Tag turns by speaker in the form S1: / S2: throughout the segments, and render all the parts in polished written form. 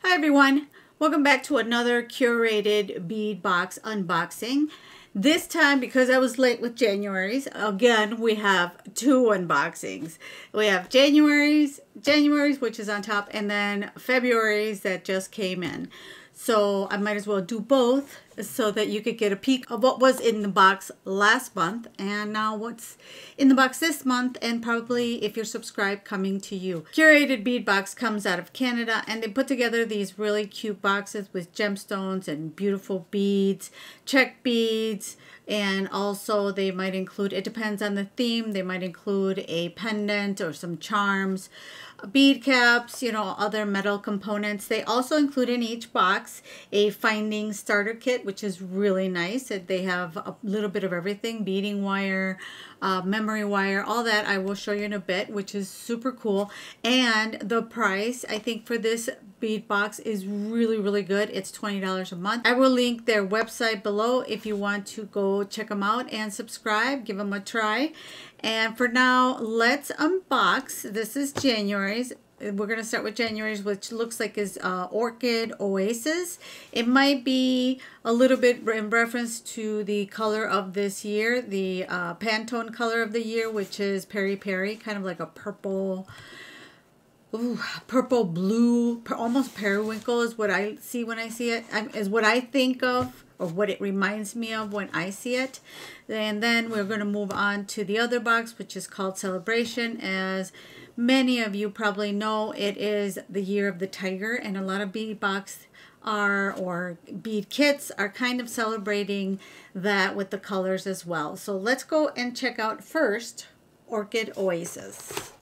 S1: Hi everyone, welcome back to another curated bead box unboxing. This time, because I was late with January's, again we have two unboxings. We have January's which is on top, and then February's that just came in. So I might as well do both so that you could get a peek of what was in the box last month and now what's in the box this month, and probably, if you're subscribed, coming to you. Curated Bead Box comes out of Canada, and they put together these really cute boxes with gemstones and beautiful beads, check beads, and also they might include, it depends on the theme, they might include a pendant or some charms, bead caps, you know, other metal components. They also include in each box a finding starter kit, which is really nice. They have a little bit of everything, beading wire, memory wire, all that I will show you in a bit, which is super cool. And the price, I think, for this bead box is really good. It's $20 a month. I will link their website below if you want to go check them out and subscribe, give them a try. And for now, let's unbox. This is January's. We're going to start with January's, which looks like is Orchid Oasis. It might be a little bit in reference to the color of this year, the Pantone color of the year, which is Peri Peri, kind of like a purple, purple blue, almost periwinkle is what I see when I see it, is what I think of, or what it reminds me of when I see it. And then we're going to move on to the other box, which is called Celebration. As many of you probably know, it is the year of the tiger, and a lot of bead box or bead kits are kind of celebrating that with the colors as well. So let's go and check out first Orchid Oasis.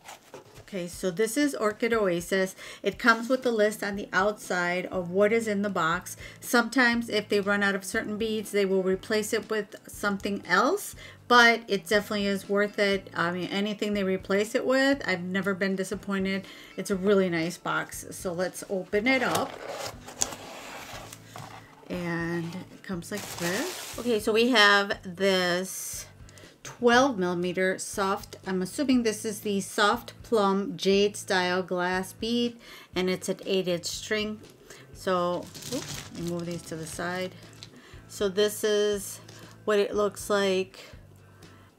S1: Okay, so this is Orchid Oasis. It comes with a list on the outside of what is in the box. Sometimes if they run out of certain beads, they will replace it with something else, but it definitely is worth it. I mean, anything they replace it with, I've never been disappointed. It's a really nice box. So let's open it up. And it comes like this. Okay, so we have this 12mm soft, I'm assuming this is the soft plum jade style glass bead, and it's an 8-inch string. So let me move these to the side. So this is what it looks like,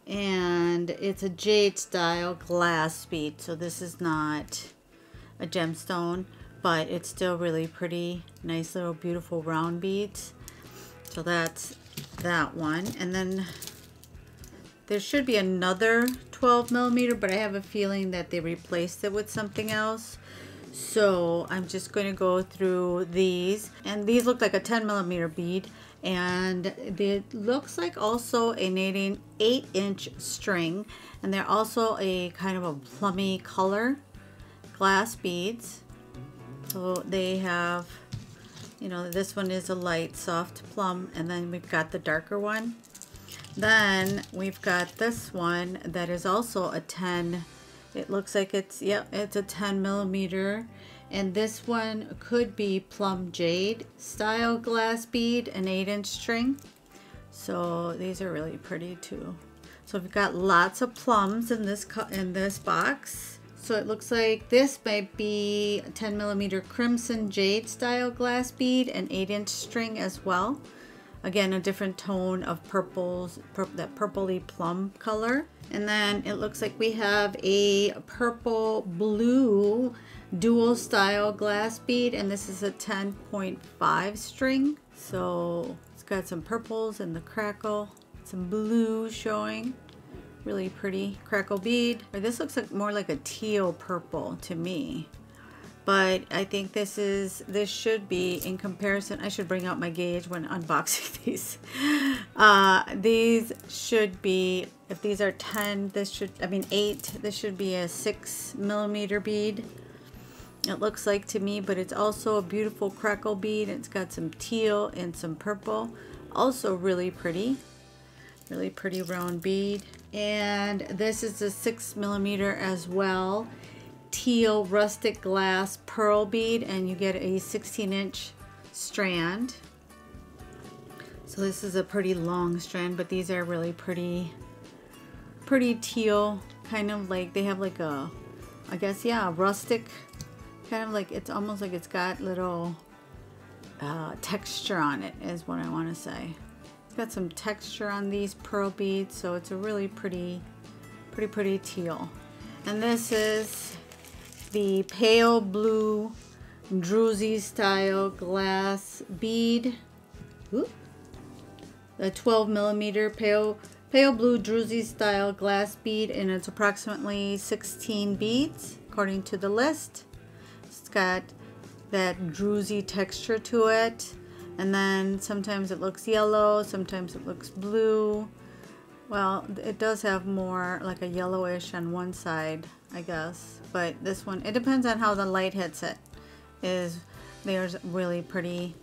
S1: and it's a jade style glass bead. So this is not a gemstone, but it's still really pretty, nice little beautiful round beads. So that's that one. And then there should be another 12mm, but I have a feeling that they replaced it with something else. So I'm just going to go through these. And these look like a 10mm bead. And it looks like also an 8-inch string. And they're also a kind of a plummy color glass beads. So they have, you know, this one is a light soft plum. And then we've got the darker one. Then we've got this one that is also a 10. It looks like it's, yep, it's a 10mm. And this one could be Plum Jade style glass bead, an 8-inch string. So these are really pretty too. So we've got lots of plums in this box. So it looks like this might be a 10mm Crimson Jade style glass bead, an 8-inch string as well. Again, a different tone of purples, that purpley plum color. And then it looks like we have a purple blue dual style glass bead, and this is a 10.5 string. So it's got some purples and the crackle, some blue showing. Really pretty crackle bead. Or this looks like more like a teal purple to me. But I think this should be, in comparison, I should bring out my gauge when unboxing these. These should be, if these are 10, this should, I mean 8, this should be a 6mm bead. It looks like to me, but it's also a beautiful crackle bead. It's got some teal and some purple. Also really pretty round bead. And this is a 6mm as well. Teal rustic glass pearl bead, and you get a 16-inch strand. So this is a pretty long strand, but these are really pretty teal, kind of like, they have like a, I guess, yeah, rustic kind of like, it's almost like it's got little texture on it is what I want to say. It's got some texture on these pearl beads, so it's a really pretty teal. And this is the pale blue Druzy style glass bead. Ooh. The 12 millimeter pale blue Druzy style glass bead, and it's approximately 16 beads according to the list. It's got that Druzy texture to it, and then sometimes it looks yellow, sometimes it looks blue. Well, it does have more like a yellowish on one side, I guess, but this one, it depends on how the light hits it. There's really pretty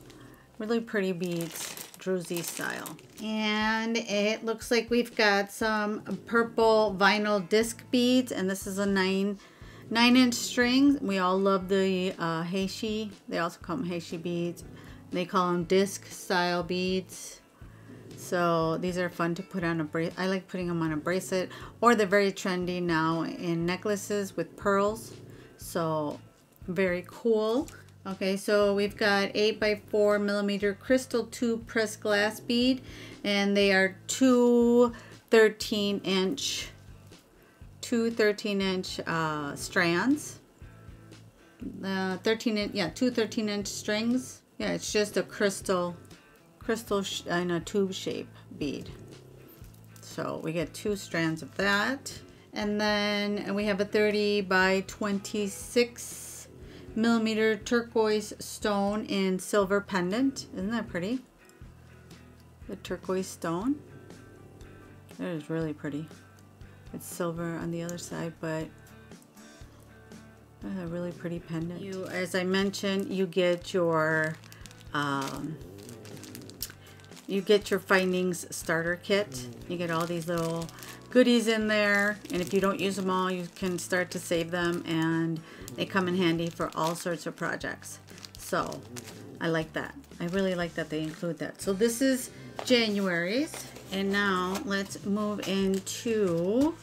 S1: beads, Druzy style. And it looks like we've got some purple vinyl disc beads, and this is a 9-inch string. We all love the heishi. They also call them heishi beads. They call them disc style beads. So these are fun to put on a bracelet. I like putting them on a bracelet, or they're very trendy now in necklaces with pearls. So very cool. Okay, so we've got 8 by 4 millimeter crystal tube pressed glass bead, and they are two 13-inch strands. 13-inch strings. Yeah, it's just a crystal in a tube shape bead. So we get 2 strands of that, and then we have a 30 by 26 millimeter turquoise stone in silver pendant. Isn't that pretty? The turquoise stone. That is really pretty. It's silver on the other side, but that's a really pretty pendant. As I mentioned, you get your findings starter kit. You get all these little goodies in there, and if you don't use them all, you can start to save them, and they come in handy for all sorts of projects. So I like that. I really like that they include that. So this is January's, and now let's move into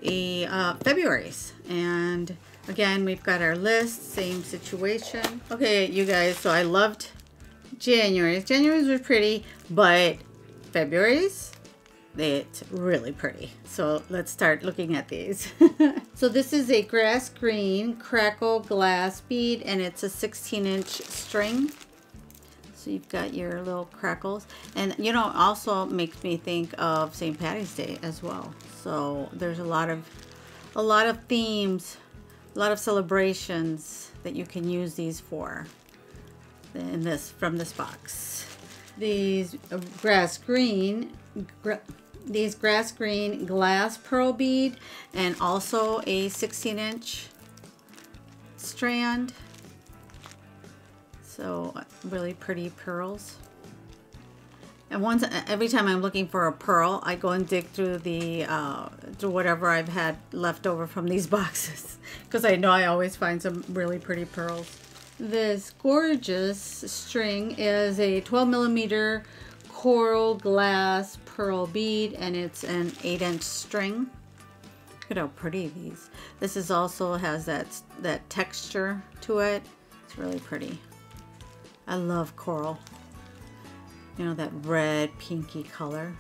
S1: February's. And again, we've got our list, same situation. Okay, you guys, so I loved January's. January's were pretty, but February's, it's really pretty. So let's start looking at these. So this is a grass green crackle glass bead, and it's a 16-inch string. So you've got your little crackles, and you know, also makes me think of St. Patty's Day as well. So there's a lot of themes, a lot of celebrations that you can use these for from this box. These grass green glass pearl bead, and also a 16-inch strand. So really pretty pearls. And every time I'm looking for a pearl, I go and dig through through whatever I've had left over from these boxes, because I know I always find some really pretty pearls. This gorgeous string is a 12 millimeter coral glass pearl bead, and it's an 8-inch string. Look at how pretty these. This is also has that texture to it. It's really pretty. I love coral. You know, that red pinky color.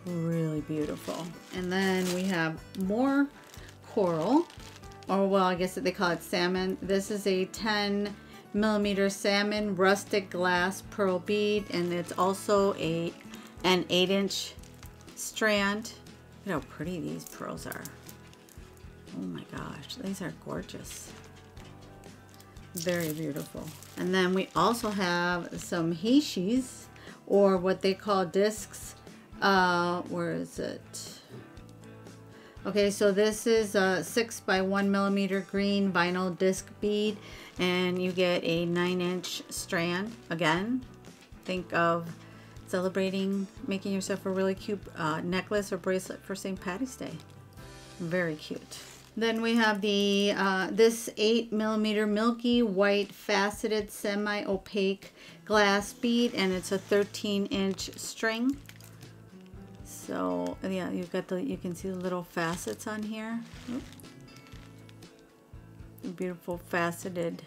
S1: Really beautiful. And then we have more coral, or well, I guess they call it salmon. This is a 10 millimeter salmon rustic glass pearl bead, and it's also an 8-inch strand. Look at how pretty these pearls are. Oh my gosh, these are gorgeous. Very beautiful. And then we also have some heishis, or what they call discs. Where is it? Okay, so this is a 6 by 1 millimeter green vinyl disc bead, and you get a 9-inch strand. Again, think of celebrating, making yourself a really cute necklace or bracelet for St. Patty's Day. Very cute. Then we have the this 8 millimeter milky white faceted semi-opaque glass bead, and it's a 13-inch string. So yeah, you've got you can see the little facets on here. Oops. Beautiful faceted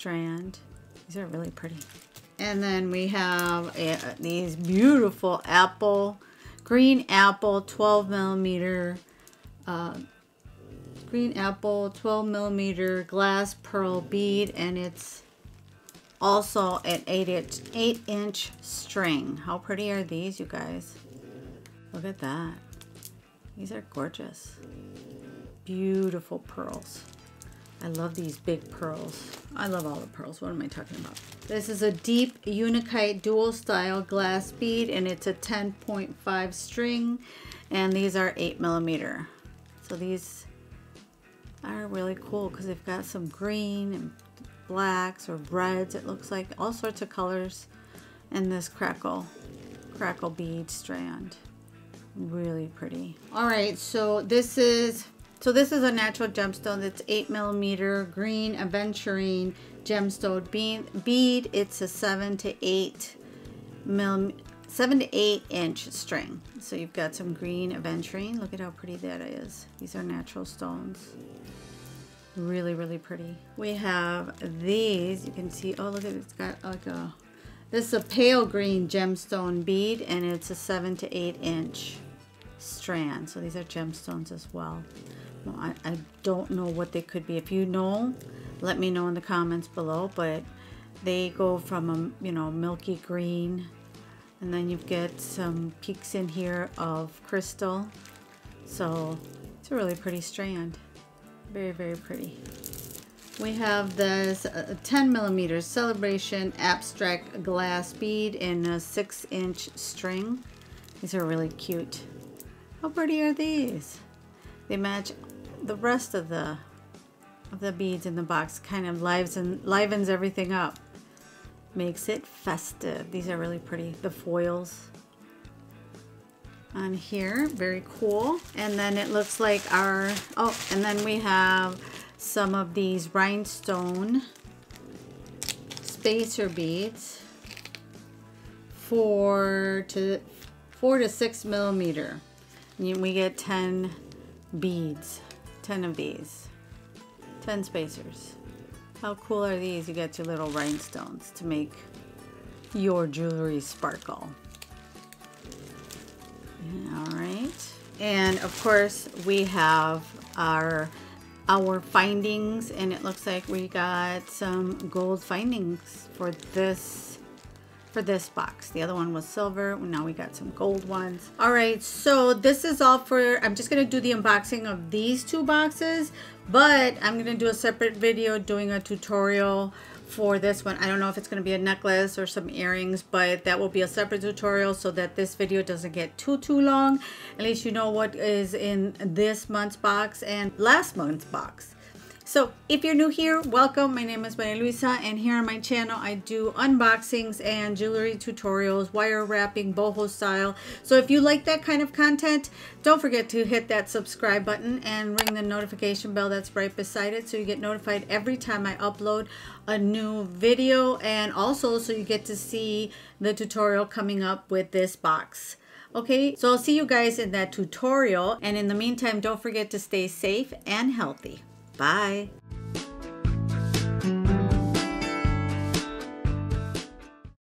S1: strand. These are really pretty. And then we have these beautiful green apple 12 millimeter glass pearl bead, and it's also an 8-inch string. How pretty are these, you guys? Look at that. These are gorgeous. Beautiful pearls. I love these big pearls. I love all the pearls. What am I talking about? This is a deep Unikite dual style glass bead, and it's a 10.5 string, and these are 8 millimeter. So these are really cool because they've got some green and blacks or reds. It looks like all sorts of colors in this crackle bead strand. Really pretty. All right, so this is a natural gemstone. That's 8 millimeter green aventurine gemstone bead. It's a 7 to 8 inch string. So you've got some green aventurine. Look at how pretty that is. These are natural stones. Really, really pretty. We have these. You can see, oh, look at it. It's got like this is a pale green gemstone bead, and it's a 7 to 8 inch strand. So these are gemstones as well. Well, I don't know what they could be. If you know, let me know in the comments below. But they go from a milky green, and then you get some peaks in here of crystal. So it's a really pretty strand. Very, very pretty. We have this 10 millimeter celebration abstract glass bead in a 6-inch string. These are really cute. How pretty are these? They match the rest of the beads in the box. Kind of livens everything up. Makes it festive. These are really pretty. The foils on here, very cool. And then it looks like and then we have some of these rhinestone spacer beads, 4 to 6 millimeter. And we get 10 beads, 10 of these, 10 spacers. How cool are these? You get your little rhinestones to make your jewelry sparkle. All right, and of course we have our findings, and it looks like we got some gold findings for this box. The other one was silver. Now we got some gold ones. All right, so this is all for, I'm just gonna do the unboxing of these 2 boxes, but I'm gonna do a separate video doing a tutorial for this one. I don't know if it's going to be a necklace or some earrings, but that will be a separate tutorial so that this video doesn't get too long. At least you know what is in this month's box and last month's box. So if you're new here, welcome. My name is Maria Luisa, and here on my channel I do unboxings and jewelry tutorials, wire wrapping, boho style. So if you like that kind of content, don't forget to hit that subscribe button and ring the notification bell that's right beside it so you get notified every time I upload a new video, and also so you get to see the tutorial coming up with this box. Okay, so I'll see you guys in that tutorial, and in the meantime, don't forget to stay safe and healthy. Bye.